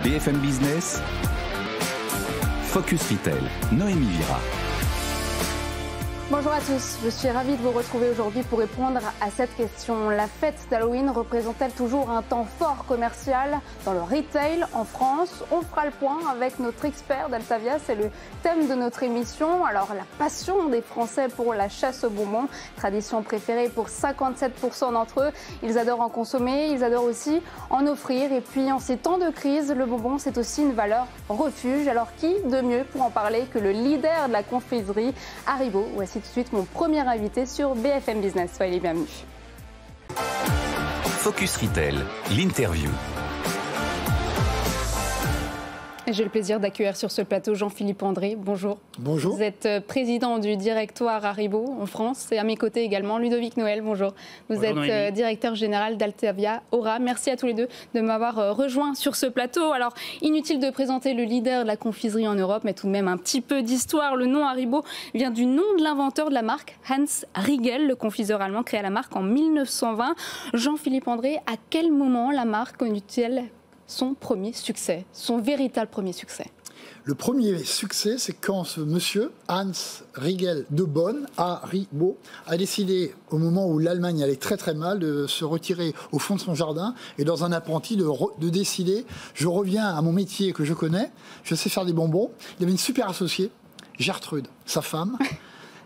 BFM Business, Focus Retail, Noémie Vira. Bonjour à tous, je suis ravie de vous retrouver aujourd'hui pour répondre à cette question. La fête d'Halloween représente-t-elle toujours un temps fort commercial dans le retail en France? On fera le point avec notre expert d'Altavia, c'est le thème de notre émission. Alors la passion des Français pour la chasse aux bonbons, tradition préférée pour 57% d'entre eux. Ils adorent en consommer, ils adorent aussi en offrir. Et puis en ces temps de crise, le bonbon c'est aussi une valeur refuge. Alors qui de mieux pour en parler que le leader de la confiserie, Haribo? Voici tout de suite mon premier invité sur BFM Business. Soyez les bienvenus. Focus Retail, l'interview. J'ai le plaisir d'accueillir sur ce plateau Jean-Philippe André. Bonjour. Bonjour. Vous êtes président du directoire Haribo en France et à mes côtés également Ludovic Noël. Bonjour. Vous êtes directeur général d'Altavia Aura. Merci à tous les deux de m'avoir rejoint sur ce plateau. Alors, inutile de présenter le leader de la confiserie en Europe, mais tout de même un petit peu d'histoire. Le nom Haribo vient du nom de l'inventeur de la marque, Hans Riegel, le confiseur allemand créé la marque en 1920. Jean-Philippe André, à quel moment la marque connut-elle son premier succès, son véritable premier succès? Le premier succès, c'est quand ce monsieur, Hans Riegel de Bonn, Haribo, a décidé, au moment où l'Allemagne allait très très mal, de se retirer au fond de son jardin et dans un apprenti de décider, je reviens à mon métier que je connais, je sais faire des bonbons. Il y avait une super associée, Gertrude, sa femme,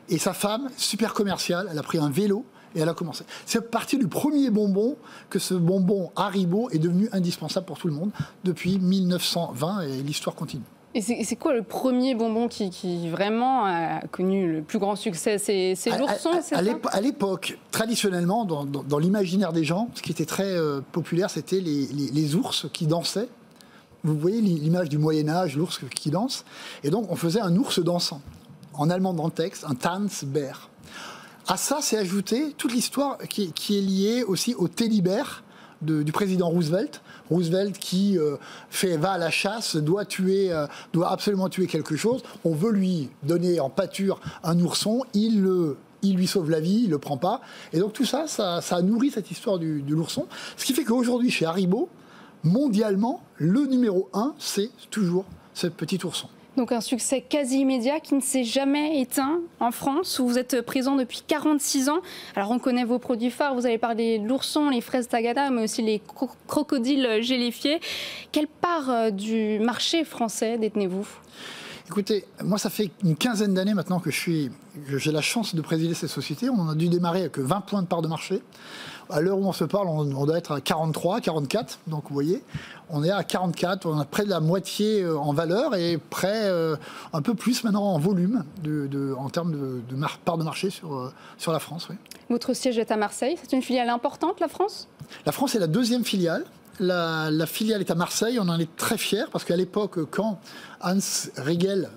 et sa femme, super commerciale, elle a pris un vélo, et elle a commencé. C'est à partir du premier bonbon que ce bonbon Haribo est devenu indispensable pour tout le monde depuis 1920 et l'histoire continue. Et c'est quoi le premier bonbon qui vraiment a connu le plus grand succès? C'est l'ourson, c'est ça? À l'époque, traditionnellement, dans l'imaginaire des gens, ce qui était très populaire, c'était les ours qui dansaient. Vous voyez l'image du Moyen-Âge, l'ours qui danse. Et donc, on faisait un ours dansant. En allemand dans le texte, un Tanzbär. À ça, c'est ajouté toute l'histoire qui est liée aussi au Teddy-Bear du président Roosevelt. Roosevelt qui va à la chasse, doit absolument tuer quelque chose. On veut lui donner en pâture un ourson. Il lui sauve la vie, il le prend pas. Et donc tout ça, ça a nourri cette histoire de l'ourson. Ce qui fait qu'aujourd'hui, chez Haribo, mondialement, le numéro 1, c'est toujours ce petit ourson. Donc un succès quasi immédiat qui ne s'est jamais éteint en France, où vous êtes présent depuis 46 ans. Alors on connaît vos produits phares, vous avez parlé de l'ourson, les fraises Tagada, mais aussi les crocodiles gélifiés. Quelle part du marché français détenez-vous ? Écoutez, moi ça fait une quinzaine d'années maintenant que j'ai la chance de présider cette société. On a dû démarrer avec 20 points de part de marché. À l'heure où on se parle, on doit être à 43, 44. Donc vous voyez, on est à 44, on a près de la moitié en valeur et près un peu plus maintenant en volume en termes de part de marché sur la France. Oui. Votre siège est à Marseille, c'est une filiale importante, la France ? La France est la deuxième filiale. La filiale est à Marseille, on en est très fiers parce qu'à l'époque, quand Hans Riegel,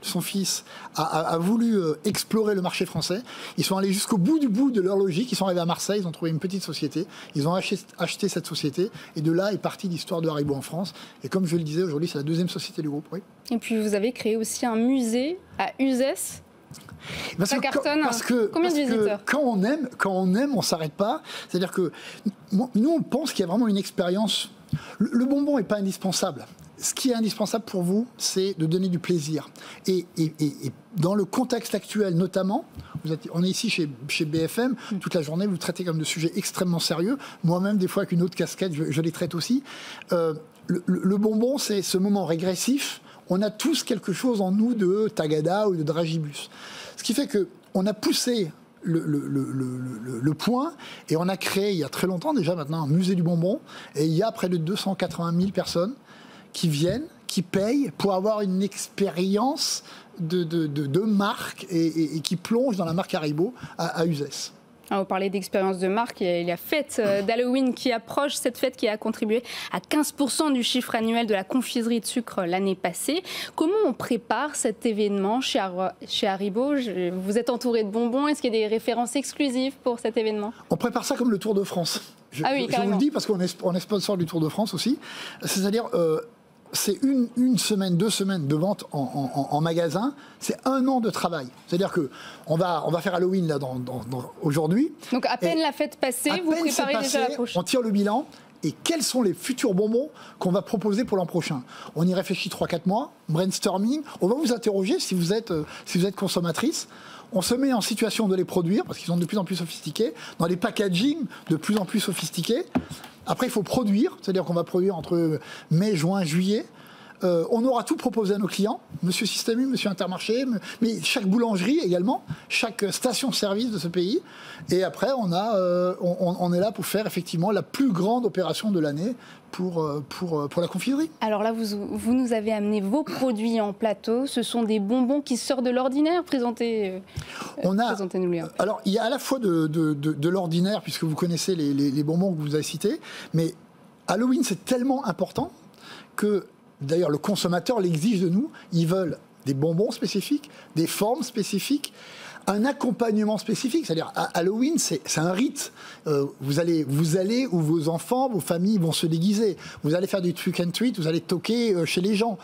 son fils, a voulu explorer le marché français, ils sont allés jusqu'au bout de leur logique, ils sont arrivés à Marseille, ils ont trouvé une petite société, ils ont acheté cette société et de là est partie l'histoire de Haribo en France. Et comme je le disais, aujourd'hui c'est la deuxième société du groupe. Oui. Et puis vous avez créé aussi un musée à Uzès. Ça cartonne. Combien de visiteurs? Quand on aime, on s'arrête pas. C'est-à-dire que nous, on pense qu'il y a vraiment une expérience. Le bonbon n'est pas indispensable. Ce qui est indispensable pour vous, c'est de donner du plaisir. Et dans le contexte actuel, notamment, on est ici chez BFM, toute la journée, vous traitez comme de sujets extrêmement sérieux. Moi-même, des fois, avec une autre casquette, je les traite aussi. Le bonbon, c'est ce moment régressif. On a tous quelque chose en nous de Tagada ou de Dragibus. Ce qui fait qu'on a poussé le point et on a créé, il y a très longtemps déjà maintenant, un musée du bonbon. Et il y a près de 280 000 personnes qui viennent, qui payent pour avoir une expérience de marque et qui plongent dans la marque Haribo à Uzès. Vous parlez d'expérience de marque, il y a la fête d'Halloween qui approche, cette fête qui a contribué à 15% du chiffre annuel de la confiserie de sucre l'année passée. Comment on prépare cet événement chez Haribo? Vous êtes entouré de bonbons, est-ce qu'il y a des références exclusives pour cet événement? On prépare ça comme le Tour de France. Je vous le dis parce qu'on est sponsor du Tour de France aussi. C'est-à-dire... c'est une semaine, 2 semaines de vente en magasin, c'est 1 an de travail. C'est-à-dire qu'on va faire Halloween là, aujourd'hui. Donc à peine la fête passée, vous préparez déjà la prochaine. On tire le bilan. et quels sont les futurs bonbons qu'on va proposer pour l'an prochain. On y réfléchit 3-4 mois, brainstorming, on va vous interroger si vous êtes consommatrice. On se met en situation de les produire, parce qu'ils sont de plus en plus sophistiqués, dans des packaging de plus en plus sophistiqués. Après, il faut produire, c'est-à-dire qu'on va produire entre mai, juin, juillet. On aura tout proposé à nos clients, Monsieur Système U, Monsieur Intermarché, mais chaque boulangerie également, chaque station-service de ce pays. Et après, on est là pour faire effectivement la plus grande opération de l'année pour la confiserie. Alors là, vous nous avez amené vos produits en plateau. Ce sont des bonbons qui sortent de l'ordinaire. Présentez-nous-les. Alors, il y a à la fois de l'ordinaire, puisque vous connaissez les bonbons que vous avez cités, mais Halloween, c'est tellement important que, d'ailleurs, le consommateur l'exige de nous. Ils veulent des bonbons spécifiques, des formes spécifiques, un accompagnement spécifique. C'est-à-dire, Halloween, c'est un rite. Vous allez où vos enfants, vos familles vont se déguiser. Vous allez faire du trick and treat, vous allez toquer chez les gens.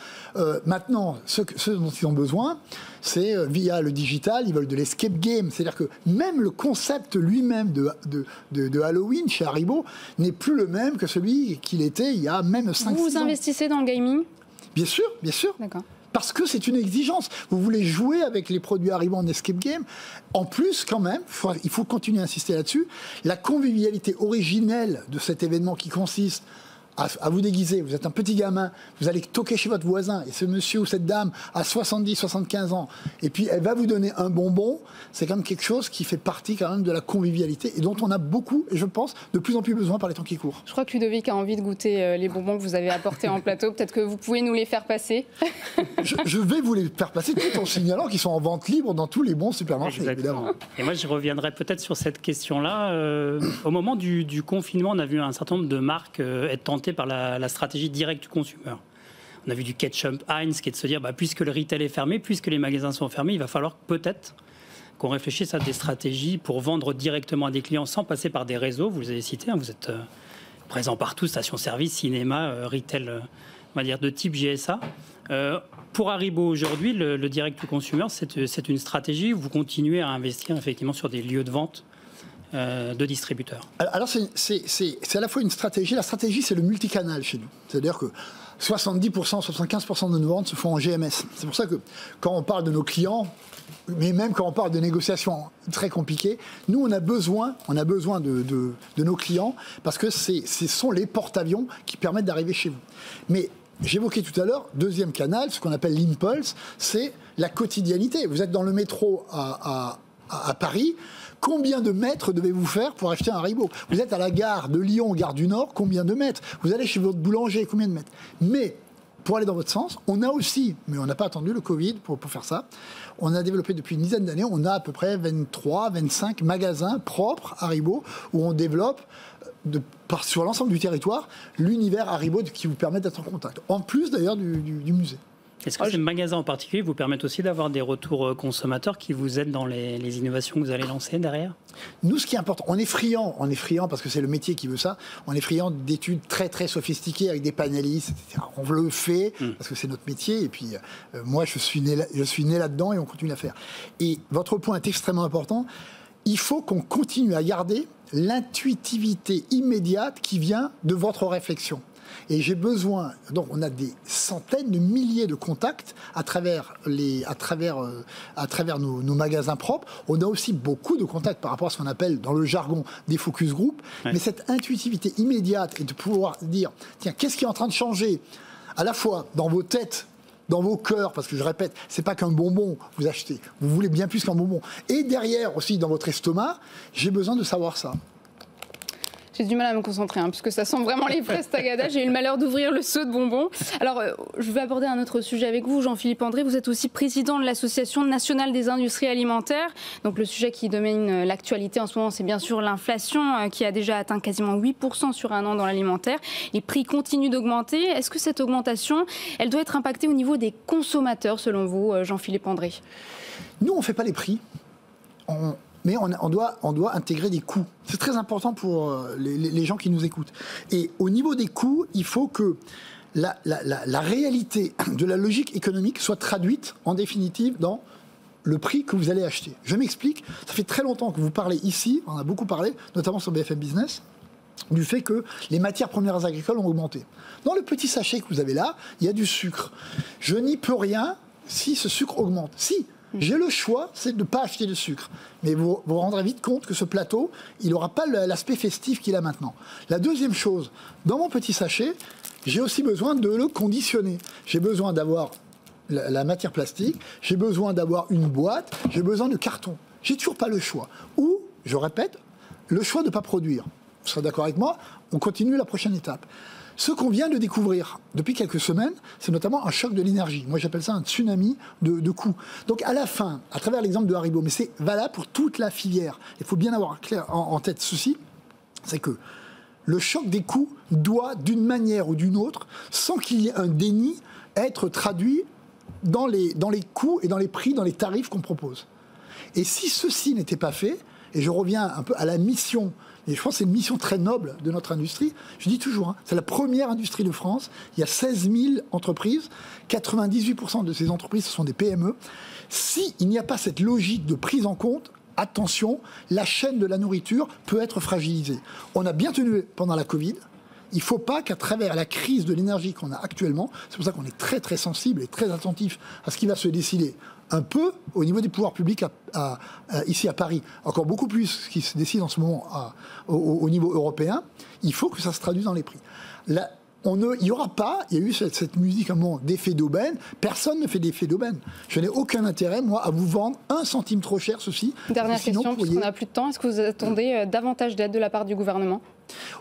Maintenant, ce dont ils ont besoin, c'est via le digital, ils veulent de l'escape game. C'est-à-dire que même le concept lui-même de Halloween chez Haribo n'est plus le même que celui qu'il était il y a même 5-6 ans. Vous investissez dans le gaming ? Bien sûr, bien sûr. D'accord. Parce que c'est une exigence. Vous voulez jouer avec les produits Haribo en escape game. En plus, quand même, il faut continuer à insister là-dessus, la convivialité originelle de cet événement qui consiste à vous déguiser. Vous êtes un petit gamin, vous allez toquer chez votre voisin, et ce monsieur ou cette dame a 70, 75 ans, et puis elle va vous donner un bonbon. C'est quand même quelque chose qui fait partie quand même de la convivialité et dont on a beaucoup, et je pense, de plus en plus besoin par les temps qui courent. Je crois que Ludovic a envie de goûter les bonbons que vous avez apportés en plateau. Peut-être que vous pouvez nous les faire passer. Je vais vous les faire passer tout en signalant qu'ils sont en vente libre dans tous les bons supermarchés. Exactement. Évidemment. Et moi, je reviendrai peut-être sur cette question-là. Au moment du confinement, on a vu un certain nombre de marques être tentées par la stratégie direct to consumer. On a vu du ketchup Heinz qui est de se dire, puisque le retail est fermé, puisque les magasins sont fermés, il va falloir peut-être qu'on réfléchisse à des stratégies pour vendre directement à des clients sans passer par des réseaux. Vous les avez cités, vous êtes présents partout, stations-service, cinéma, retail, on va dire de type GSA. Pour Haribo aujourd'hui, le direct to consumer, c'est une stratégie où vous continuez à investir effectivement sur des lieux de vente de distributeurs. Alors c'est à la fois une stratégie. La stratégie, c'est le multicanal chez nous. C'est-à-dire que 70%, 75% de nos ventes se font en GMS. C'est pour ça que quand on parle de nos clients, mais même quand on parle de négociations très compliquées, nous on a besoin de nos clients parce que ce sont les porte-avions qui permettent d'arriver chez vous. Mais j'évoquais tout à l'heure, deuxième canal, ce qu'on appelle l'impulse, c'est la quotidiennité. Vous êtes dans le métro à Paris. Combien de mètres devez-vous faire pour acheter un Haribo ? Vous êtes à la gare de Lyon, gare du Nord, combien de mètres ? Vous allez chez votre boulanger, combien de mètres ? Mais, pour aller dans votre sens, on a aussi, mais on n'a pas attendu le Covid pour faire ça, on a développé depuis une dizaine d'années, on a à peu près 23, 25 magasins propres Haribo, où on développe sur l'ensemble du territoire l'univers Haribo qui vous permet d'être en contact. En plus d'ailleurs du musée. Est-ce que ces magasins en particulier vous permettent aussi d'avoir des retours consommateurs qui vous aident dans les innovations que vous allez lancer derrière ? Nous, ce qui est important, on est friand parce que c'est le métier qui veut ça, on est friand d'études très très sophistiquées avec des panélistes, etc. On le fait parce que c'est notre métier, et puis moi je suis né là-dedans et on continue à faire. Et votre point est extrêmement important, il faut qu'on continue à garder l'intuitivité immédiate qui vient de votre réflexion. Et j'ai besoin, donc on a des centaines de milliers de contacts à travers nos magasins propres. On a aussi beaucoup de contacts par rapport à ce qu'on appelle dans le jargon des focus group. Ouais. Mais cette intuitivité immédiate et de pouvoir dire, tiens, qu'est-ce qui est en train de changer à la fois dans vos têtes, dans vos cœurs, parce que je répète, c'est pas qu'un bonbon vous achetez, vous voulez bien plus qu'un bonbon. Et derrière aussi dans votre estomac, j'ai besoin de savoir ça. J'ai du mal à me concentrer, puisque ça sent vraiment les fraises Tagada. J'ai eu le malheur d'ouvrir le seau de bonbons. Alors, je vais aborder un autre sujet avec vous, Jean-Philippe André. Vous êtes aussi président de l'Association nationale des industries alimentaires. Donc, le sujet qui domine l'actualité en ce moment, c'est bien sûr l'inflation, qui a déjà atteint quasiment 8% sur un an dans l'alimentaire. Les prix continuent d'augmenter. Est-ce que cette augmentation, elle doit être impactée au niveau des consommateurs, selon vous, Jean-Philippe André ? Nous, on ne fait pas les prix. Mais on doit intégrer des coûts. C'est très important pour les gens qui nous écoutent. Et au niveau des coûts, il faut que la réalité de la logique économique soit traduite en définitive dans le prix que vous allez acheter. Je m'explique. Ça fait très longtemps que vous parlez ici, on a beaucoup parlé, notamment sur BFM Business, du fait que les matières premières agricoles ont augmenté. Dans le petit sachet que vous avez là, il y a du sucre. Je n'y peux rien si ce sucre augmente. Si j'ai le choix, c'est de ne pas acheter de sucre. Mais vous vous rendrez vite compte que ce plateau, il n'aura pas l'aspect festif qu'il a maintenant. La deuxième chose, dans mon petit sachet, j'ai aussi besoin de le conditionner. J'ai besoin d'avoir la matière plastique, j'ai besoin d'avoir une boîte, j'ai besoin de carton. J'ai toujours pas le choix. Ou, je répète, le choix de ne pas produire. Vous serez d'accord avec moi? On continue la prochaine étape. Ce qu'on vient de découvrir depuis quelques semaines, c'est notamment un choc de l'énergie. Moi, j'appelle ça un tsunami de coûts. Donc, à la fin, à travers l'exemple de Haribo, mais c'est valable pour toute la filière. Il faut bien avoir clair en tête ceci, c'est que le choc des coûts doit, d'une manière ou d'une autre, sans qu'il y ait un déni, être traduit dans les coûts et dans les prix, dans les tarifs qu'on propose. Et si ceci n'était pas fait, et je reviens un peu à la mission, et je pense que c'est une mission très noble de notre industrie. Je dis toujours, c'est la première industrie de France. Il y a 16 000 entreprises. 98% de ces entreprises, ce sont des PME. S'il n'y a pas cette logique de prise en compte, attention, la chaîne de la nourriture peut être fragilisée. On a bien tenu pendant la Covid. Il ne faut pas qu'à travers la crise de l'énergie qu'on a actuellement, c'est pour ça qu'on est très très sensible et très attentif à ce qui va se décider un peu au niveau des pouvoirs publics ici à Paris, encore beaucoup plus ce qui se décide en ce moment au niveau européen, il faut que ça se traduise dans les prix. Là, il n'y aura pas, il y a eu cette musique à un moment d'effet d'aubaine, personne ne fait d'effet d'aubaine. Je n'ai aucun intérêt, moi, à vous vendre 1 centime trop cher ceci. Dernière question, puisqu'on n'a plus de temps, est-ce que vous attendez davantage d'aide de la part du gouvernement ?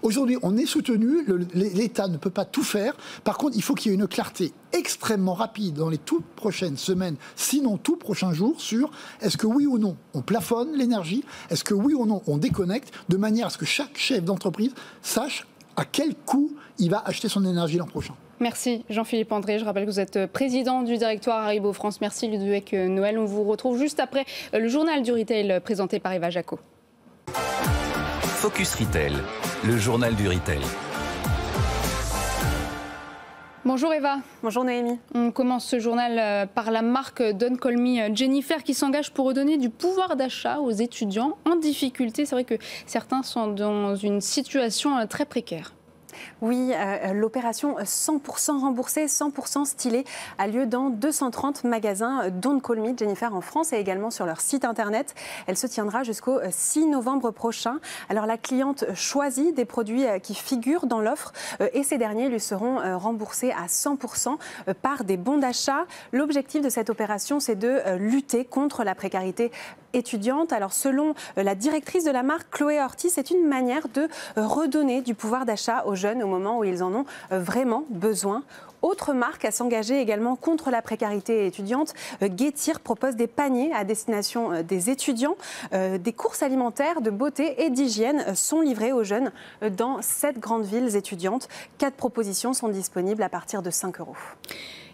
Aujourd'hui, on est soutenu, l'État ne peut pas tout faire. Par contre, il faut qu'il y ait une clarté extrêmement rapide dans les toutes prochaines semaines, sinon tout prochains jours, sur est-ce que oui ou non on plafonne l'énergie, est-ce que oui ou non on déconnecte, de manière à ce que chaque chef d'entreprise sache à quel coût il va acheter son énergie l'an prochain. Merci Jean-Philippe André. Je rappelle que vous êtes président du directoire Haribo France. Merci Ludovic Noël. On vous retrouve juste après le journal du retail présenté par Eva Jaco. Focus Retail, le journal du retail. Bonjour Eva. Bonjour Noémie. On commence ce journal par la marque Don't Call Me Jennifer qui s'engage pour redonner du pouvoir d'achat aux étudiants en difficulté. C'est vrai que certains sont dans une situation très précaire. Oui, l'opération 100% remboursée, 100% stylée a lieu dans 230 magasins Don't Call Me Jennifer en France et également sur leur site internet. Elle se tiendra jusqu'au 6 novembre prochain. Alors la cliente choisit des produits qui figurent dans l'offre et ces derniers lui seront remboursés à 100% par des bons d'achat. L'objectif de cette opération, c'est de lutter contre la précarité étudiante. Alors selon la directrice de la marque, Chloé Ortiz, c'est une manière de redonner du pouvoir d'achat aux jeunes au moment où ils en ont vraiment besoin. Autre marque à s'engager également contre la précarité étudiante, Getir propose des paniers à destination des étudiants. Des courses alimentaires de beauté et d'hygiène sont livrées aux jeunes dans 7 grandes villes étudiantes. 4 propositions sont disponibles à partir de 5 €.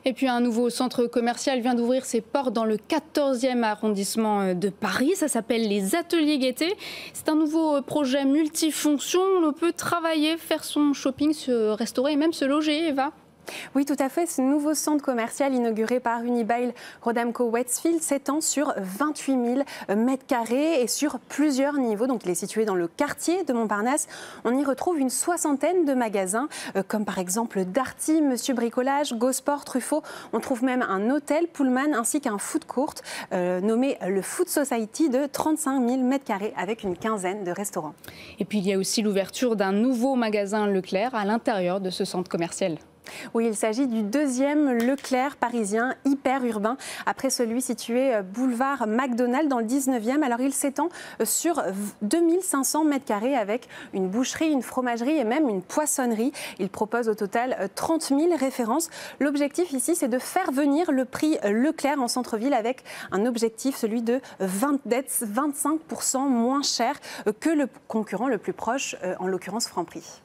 Et puis un nouveau centre commercial vient d'ouvrir ses portes dans le 14e arrondissement de Paris. Ça s'appelle les Ateliers Gaîté. C'est un nouveau projet multifonction. On peut travailler, faire son shopping, se restaurer et même se loger, Eva. Oui, tout à fait. Ce nouveau centre commercial inauguré par Unibail Rodamco Westfield s'étend sur 28 000 mètres carrés et sur plusieurs niveaux. Donc, il est situé dans le quartier de Montparnasse. On y retrouve une 60aine de magasins, comme par exemple Darty, Monsieur Bricolage, Gosport, Truffaut. On trouve même un hôtel Pullman ainsi qu'un food court nommé le Food Society de 35 000 mètres carrés avec une quinzaine de restaurants. Et puis, il y a aussi l'ouverture d'un nouveau magasin Leclerc à l'intérieur de ce centre commercial. Oui, il s'agit du 2e Leclerc parisien hyper urbain, après celui situé boulevard McDonald dans le 19e. Alors il s'étend sur 2500 mètres carrés avec une boucherie, une fromagerie et même une poissonnerie. Il propose au total 30 000 références. L'objectif ici, c'est de faire venir le prix Leclerc en centre-ville avec un objectif, celui de 25% moins cher que le concurrent le plus proche, en l'occurrence Franprix.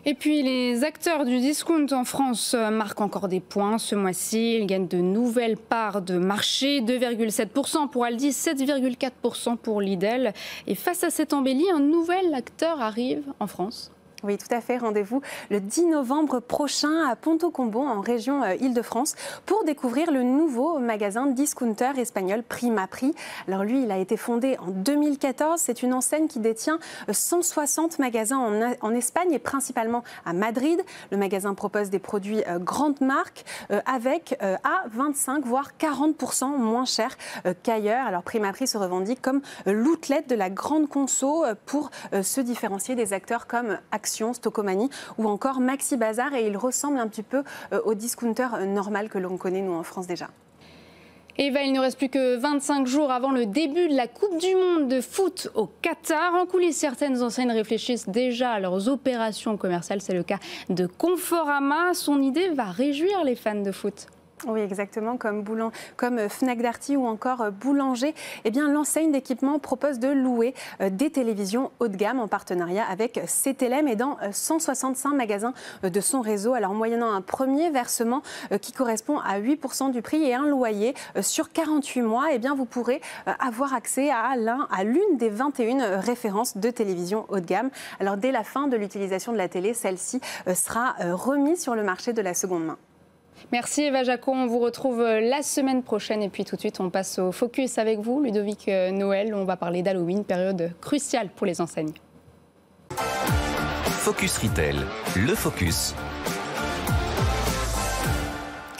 Et puis les acteurs du discount en France marquent encore des points ce mois-ci. Ils gagnent de nouvelles parts de marché, 2,7% pour Aldi, 7,4% pour Lidl. Et face à cette embellie, un nouvel acteur arrive en France. Oui, tout à fait. Rendez-vous le 10 novembre prochain à Ponto-Combo, en région Île-de-France, pour découvrir le nouveau magasin discounter espagnol Prima Prix. Alors lui, il a été fondé en 2014. C'est une enseigne qui détient 160 magasins en Espagne et principalement à Madrid. Le magasin propose des produits grandes marques avec à 25 voire 40% moins cher qu'ailleurs. Alors Prima Prix se revendique comme l'outlet de la grande conso pour se différencier des acteurs comme Action, Stocomanie ou encore Maxi Bazar, et il ressemble un petit peu au discounter normal que l'on connaît nous en France déjà. Eva, il ne reste plus que 25 jours avant le début de la Coupe du Monde de foot au Qatar. En coulisses, certaines enseignes réfléchissent déjà à leurs opérations commerciales. C'est le cas de Conforama. Son idée va réjouir les fans de foot. Oui, exactement, comme Fnac Darty ou encore Boulanger. Eh bien, l'enseigne d'équipement propose de louer des télévisions haut de gamme en partenariat avec CTLM et dans 165 magasins de son réseau. Alors, moyennant un premier versement qui correspond à 8% du prix et un loyer sur 48 mois, eh bien, vous pourrez avoir accès à l'une des 21 références de télévision haut de gamme. Alors, dès la fin de l'utilisation de la télé, celle-ci sera remise sur le marché de la seconde main. Merci Eva Jacon, on vous retrouve la semaine prochaine et puis tout de suite on passe au Focus avec vous, Ludovic Noël. On va parler d'Halloween, période cruciale pour les enseignes. Focus Retail, le Focus.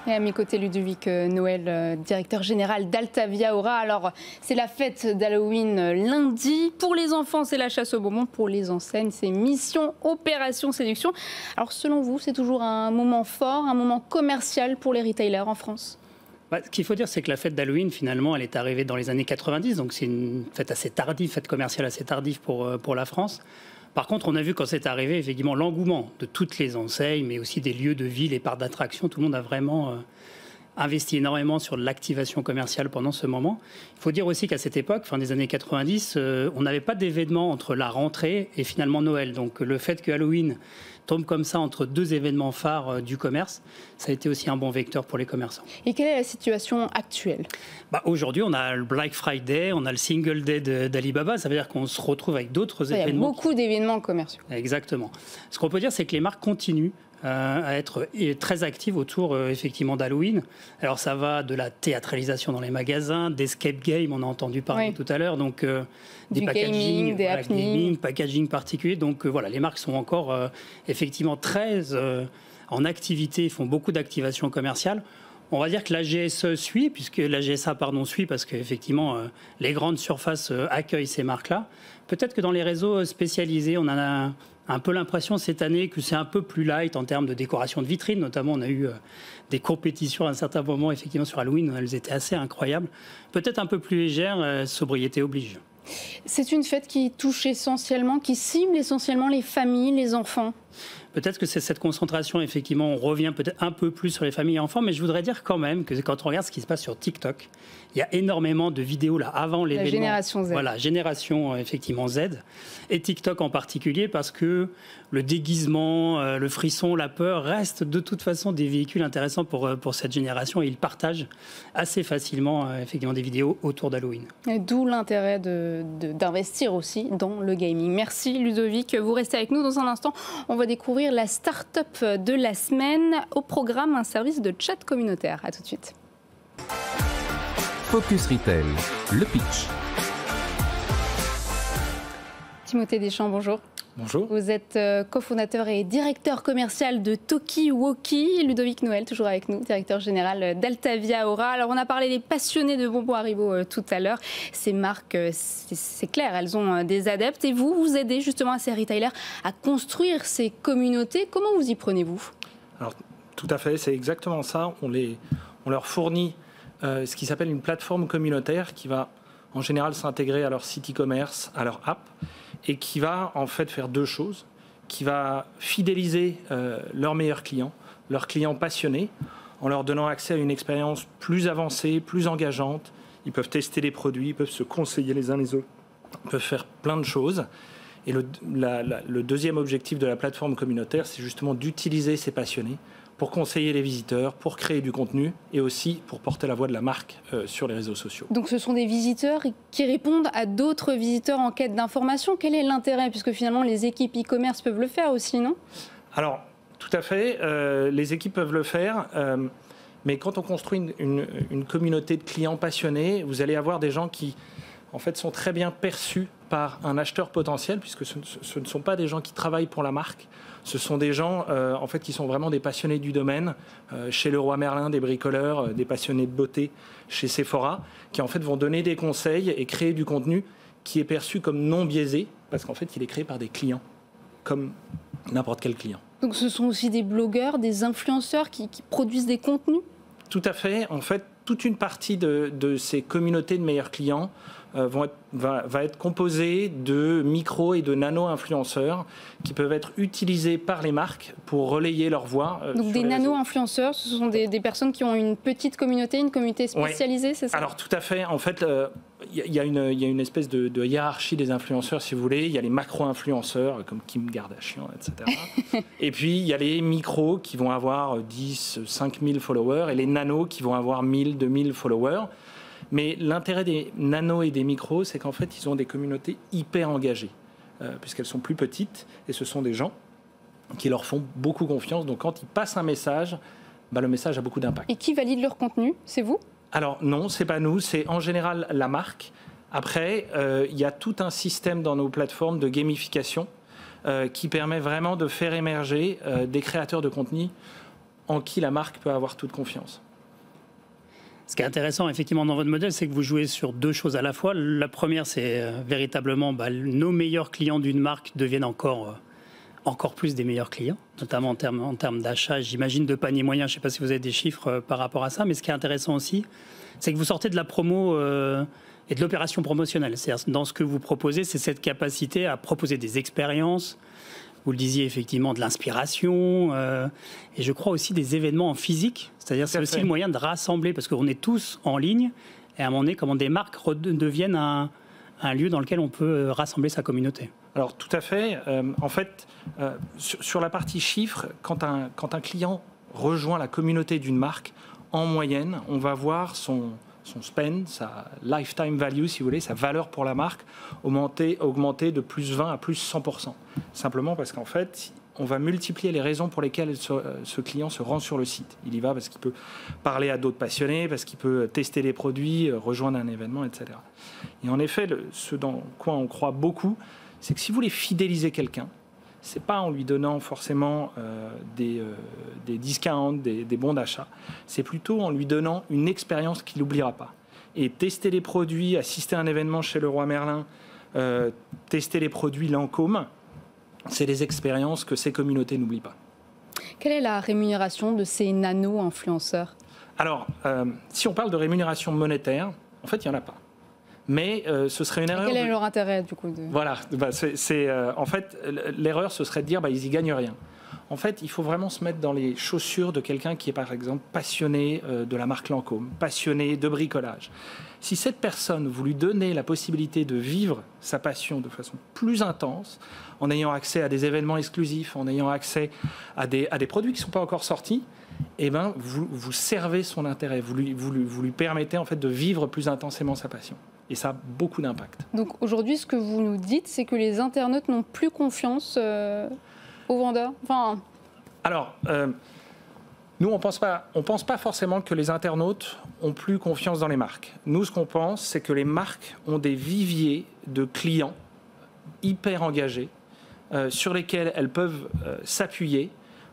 Et à mes côtés, Ludovic Noël, directeur général d'Altavia Aura. Alors, c'est la fête d'Halloween lundi. Pour les enfants, c'est la chasse aux bonbons. Pour les enseignes, c'est mission, opération, séduction. Alors, selon vous, c'est toujours un moment fort, un moment commercial pour les retailers en France ? Ce qu'il faut dire, c'est que la fête d'Halloween, finalement, elle est arrivée dans les années 90. Donc, c'est une fête assez tardive, fête commerciale assez tardive pour la France. Par contre, on a vu quand c'est arrivé, effectivement, l'engouement de toutes les enseignes, mais aussi des lieux de vie, les parcs d'attractions. Tout le monde a vraiment investi énormément sur l'activation commerciale pendant ce moment. Il faut dire aussi qu'à cette époque, fin des années 90, on n'avait pas d'événement entre la rentrée et finalement Noël. Donc le fait que Halloween tombe comme ça entre deux événements phares du commerce, ça a été aussi un bon vecteur pour les commerçants. Et quelle est la situation actuelle ? Aujourd'hui, on a le Black Friday, on a le Single Day d'Alibaba. Ça veut dire qu'on se retrouve avec d'autres événements. Il y a beaucoup d'événements commerciaux. Exactement. Ce qu'on peut dire, c'est que les marques continuent à être très actives autour effectivement d'Halloween. Alors ça va de la théâtralisation dans les magasins, d'escape game, on a entendu parler tout à l'heure, donc des packaging, des happenings, packaging particulier. Donc voilà, les marques sont encore effectivement très en activité, font beaucoup d'activations commerciales. On va dire que la GSA suit, parce qu'effectivement les grandes surfaces accueillent ces marques-là. Peut-être que dans les réseaux spécialisés, on en a un peu l'impression cette année que c'est un peu plus light en termes de décoration de vitrines. Notamment, on a eu des compétitions à un certain moment, effectivement, sur Halloween. Elles étaient assez incroyables. Peut-être un peu plus légères, sobriété oblige. C'est une fête qui touche essentiellement, qui cible essentiellement les familles, les enfants. Peut-être que c'est cette concentration, effectivement, on revient peut-être un peu plus sur les familles et enfants, mais je voudrais dire quand même que quand on regarde ce qui se passe sur TikTok, il y a énormément de vidéos là avant l'événement. La génération Z. Voilà, génération effectivement Z. Et TikTok en particulier parce que le déguisement, le frisson, la peur restent de toute façon des véhicules intéressants pour cette génération et ils partagent assez facilement effectivement des vidéos autour d'Halloween. D'où l'intérêt d'investir aussi dans le gaming. Merci Ludovic, vous restez avec nous dans un instant. On va découvrir la start-up de la semaine. Au programme, un service de chat communautaire. À tout de suite. Focus Retail, le pitch. Timothée Deschamps, bonjour. Bonjour. Vous êtes cofondateur et directeur commercial de Tokiwoki. Ludovic Noël, toujours avec nous, directeur général d'Altavia Aura. Alors, on a parlé des passionnés de bonbons Haribo tout à l'heure. Ces marques, c'est clair, elles ont des adeptes. Et vous aidez justement à ces retailers à construire ces communautés. Comment vous y prenez-vous ? Alors, tout à fait, c'est exactement ça. On leur fournit ce qui s'appelle une plateforme communautaire qui va en général s'intégrer à leur site e-commerce, à leur app, et qui va en fait faire deux choses, qui va fidéliser leurs meilleurs clients passionnés, en leur donnant accès à une expérience plus avancée, plus engageante. Ils peuvent tester les produits, ils peuvent se conseiller les uns les autres, ils peuvent faire plein de choses. Et le deuxième objectif de la plateforme communautaire, c'est justement d'utiliser ces passionnés pour conseiller les visiteurs, pour créer du contenu et aussi pour porter la voix de la marque sur les réseaux sociaux. Donc ce sont des visiteurs qui répondent à d'autres visiteurs en quête d'information. Quel est l'intérêt? Puisque finalement les équipes e-commerce peuvent le faire aussi, non? Alors, tout à fait, les équipes peuvent le faire. Mais quand on construit une communauté de clients passionnés, vous allez avoir des gens qui, en fait, sont très bien perçus par un acheteur potentiel, puisque ce ne sont pas des gens qui travaillent pour la marque. Ce sont des gens, en fait, qui sont vraiment des passionnés du domaine. Chez Leroy Merlin, des bricoleurs, des passionnés de beauté chez Sephora, qui, en fait, vont donner des conseils et créer du contenu qui est perçu comme non biaisé, parce qu'en fait, il est créé par des clients, comme n'importe quel client. Donc ce sont aussi des blogueurs, des influenceurs qui produisent des contenus? Tout à fait. En fait, toute une partie de ces communautés de meilleurs clients va être composée de micro et de nano-influenceurs qui peuvent être utilisés par les marques pour relayer leur voix. Donc des nano-influenceurs, ce sont des personnes qui ont une petite communauté, une communauté spécialisée, ouais. C'est ça? Alors tout à fait. En fait, il y a une espèce de hiérarchie des influenceurs, si vous voulez. Il y a les macro-influenceurs, comme Kim Kardashian, etc. Et puis, il y a les micros qui vont avoir 10, 5000 followers et les nanos qui vont avoir 1000, 2000 followers. Mais l'intérêt des nanos et des micros, c'est qu'en fait, ils ont des communautés hyper engagées, puisqu'elles sont plus petites, et ce sont des gens qui leur font beaucoup confiance. Donc, quand ils passent un message, le message a beaucoup d'impact. Et qui valide leur contenu? C'est vous? Alors non, c'est pas nous, c'est en général la marque. Après, il y a tout un système dans nos plateformes de gamification qui permet vraiment de faire émerger des créateurs de contenu en qui la marque peut avoir toute confiance. Ce qui est intéressant, effectivement, dans votre modèle, c'est que vous jouez sur deux choses à la fois. La première, c'est véritablement nos meilleurs clients d'une marque deviennent encore plus des meilleurs clients, notamment en termes d'achat, j'imagine, de panier moyen. Je ne sais pas si vous avez des chiffres par rapport à ça, mais ce qui est intéressant aussi, c'est que vous sortez de la promo et de l'opération promotionnelle. C'est-à-dire, dans ce que vous proposez, c'est cette capacité à proposer des expériences. Vous le disiez, effectivement, de l'inspiration et je crois aussi des événements en physique. C'est-à-dire c'est aussi le moyen de rassembler, parce qu'on est tous en ligne et à un moment donné, comment des marques deviennent un lieu dans lequel on peut rassembler sa communauté. Alors tout à fait. En fait, sur la partie chiffres, quand un client rejoint la communauté d'une marque, en moyenne, on va voir son spend, sa lifetime value, si vous voulez, sa valeur pour la marque, augmenter de plus 20 à plus 100%. Simplement parce qu'en fait, on va multiplier les raisons pour lesquelles ce client se rend sur le site. Il y va parce qu'il peut parler à d'autres passionnés, parce qu'il peut tester les produits, rejoindre un événement, etc. Et en effet, ce dans quoi on croit beaucoup, c'est que si vous voulez fidéliser quelqu'un, ce n'est pas en lui donnant forcément des discounts, des bons d'achat. C'est plutôt en lui donnant une expérience qu'il n'oubliera pas. Et tester les produits, assister à un événement chez Leroy Merlin, tester les produits Lancôme, c'est les expériences que ces communautés n'oublient pas. Quelle est la rémunération de ces nano-influenceurs? Alors, si on parle de rémunération monétaire, en fait, il n'y en a pas. Mais ce serait une erreur. Quel est leur intérêt du coup Voilà, en fait, l'erreur, ce serait de dire ils n'y gagnent rien. En fait, il faut vraiment se mettre dans les chaussures de quelqu'un qui est, par exemple, passionné de la marque Lancôme, passionné de bricolage. Si cette personne, vous lui donnez la possibilité de vivre sa passion de façon plus intense, en ayant accès à des événements exclusifs, en ayant accès à des produits qui ne sont pas encore sortis, eh ben, vous servez son intérêt, vous lui permettez en fait de vivre plus intensément sa passion. Et ça a beaucoup d'impact. Donc aujourd'hui, ce que vous nous dites, c'est que les internautes n'ont plus confiance aux vendeurs. Alors, nous, on pense pas forcément que les internautes ont plus confiance dans les marques. Nous, ce qu'on pense, c'est que les marques ont des viviers de clients hyper engagés sur lesquels elles peuvent s'appuyer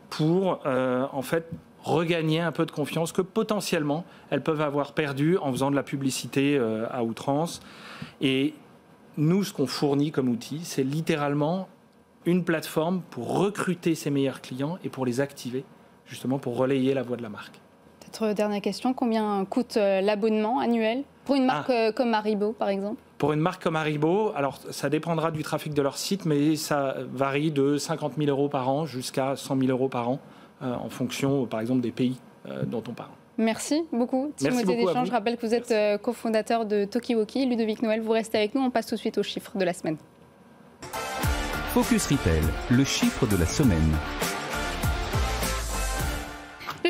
pour, en fait, regagner un peu de confiance que potentiellement elles peuvent avoir perdu en faisant de la publicité à outrance. Et nous, ce qu'on fournit comme outil, c'est littéralement une plateforme pour recruter ses meilleurs clients et pour les activer, justement pour relayer la voix de la marque. Peut-être dernière question, combien coûte l'abonnement annuel pour une marque comme Haribo, par exemple? Pour une marque comme Haribo, alors ça dépendra du trafic de leur site, mais ça varie de 50 000 € par an jusqu'à 100 000 € par an, en fonction, par exemple, des pays dont on parle. Merci beaucoup, Timothée Deschamps. Je rappelle que vous êtes cofondateur de Tokiwoki. Ludovic Noël, vous restez avec nous. On passe tout de suite aux chiffres de la semaine. Focus Retail, le chiffre de la semaine.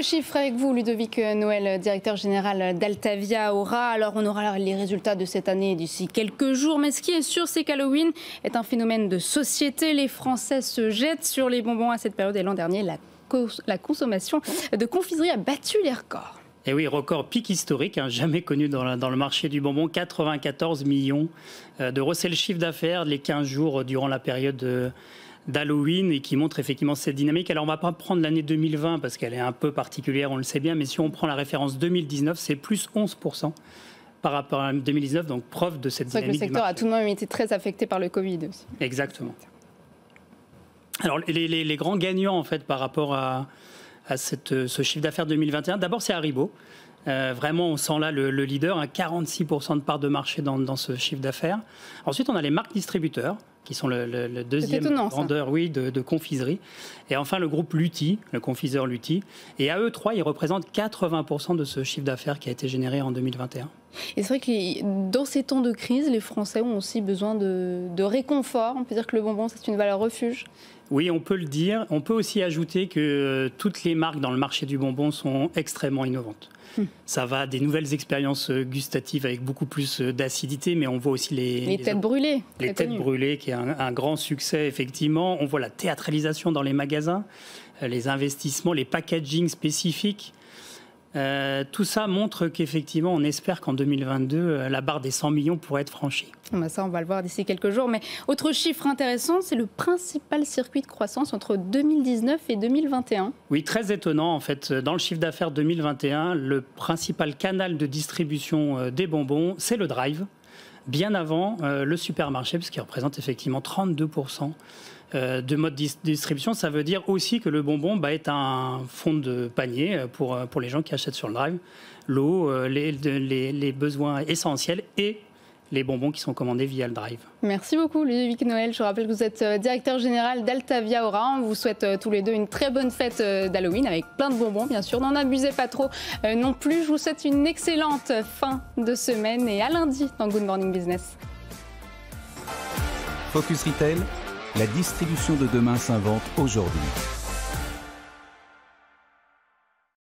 Quelques chiffres avec vous, Ludovic Noël, directeur général d'Altavia Aura. Alors, on aura les résultats de cette année d'ici quelques jours. Mais ce qui est sûr, c'est qu'Halloween est un phénomène de société. Les Français se jettent sur les bonbons à cette période. Et l'an dernier, la consommation de confiserie a battu les records. Et oui, record pic historique, jamais connu dans le marché du bonbon. 94 millions d'euros. C'est le chiffre d'affaires les 15 jours durant la période d'Halloween et qui montre effectivement cette dynamique. Alors on ne va pas prendre l'année 2020 parce qu'elle est un peu particulière, on le sait bien, mais si on prend la référence 2019, c'est plus 11% par rapport à 2019, donc preuve de cette dynamique. C'est vrai que le secteur a tout de même été très affecté par le Covid aussi. Exactement. Alors les grands gagnants en fait par rapport à ce chiffre d'affaires 2021, d'abord c'est Haribo. Vraiment, on sent là le leader, 46% de part de marché dans ce chiffre d'affaires. Ensuite, on a les marques distributeurs, qui sont le deuxième vendeur de confiserie. Et enfin, le groupe Lutti, le confiseur Lutti. Et à eux trois, ils représentent 80% de ce chiffre d'affaires qui a été généré en 2021. Et c'est vrai que dans ces temps de crise, les Français ont aussi besoin de réconfort. On peut dire que le bonbon, c'est une valeur refuge. Oui, on peut le dire. On peut aussi ajouter que toutes les marques dans le marché du bonbon sont extrêmement innovantes. Ça va des nouvelles expériences gustatives avec beaucoup plus d'acidité, mais on voit aussi les têtes brûlées. Les têtes brûlées, qui est un grand succès, effectivement. On voit la théâtralisation dans les magasins, les investissements, les packagings spécifiques. Tout ça montre qu'effectivement, on espère qu'en 2022, la barre des 100 millions pourrait être franchie. Ça, on va le voir d'ici quelques jours. Mais autre chiffre intéressant, c'est le principal circuit de croissance entre 2019 et 2021. Oui, très étonnant. En fait, dans le chiffre d'affaires 2021, le principal canal de distribution des bonbons, c'est le drive, bien avant le supermarché, puisqu'il représente effectivement 32% de mode de distribution. Ça veut dire aussi que le bonbon est un fond de panier pour les gens qui achètent sur le drive. L'eau, les besoins essentiels et les bonbons qui sont commandés via le drive. Merci beaucoup Ludovic Noël. Je rappelle que vous êtes directeur général d'Altavia Aura. On vous souhaite tous les deux une très bonne fête d'Halloween avec plein de bonbons bien sûr. N'en abusez pas trop non plus. Je vous souhaite une excellente fin de semaine et à lundi dans Good Morning Business. Focus Retail, la distribution de demain s'invente aujourd'hui.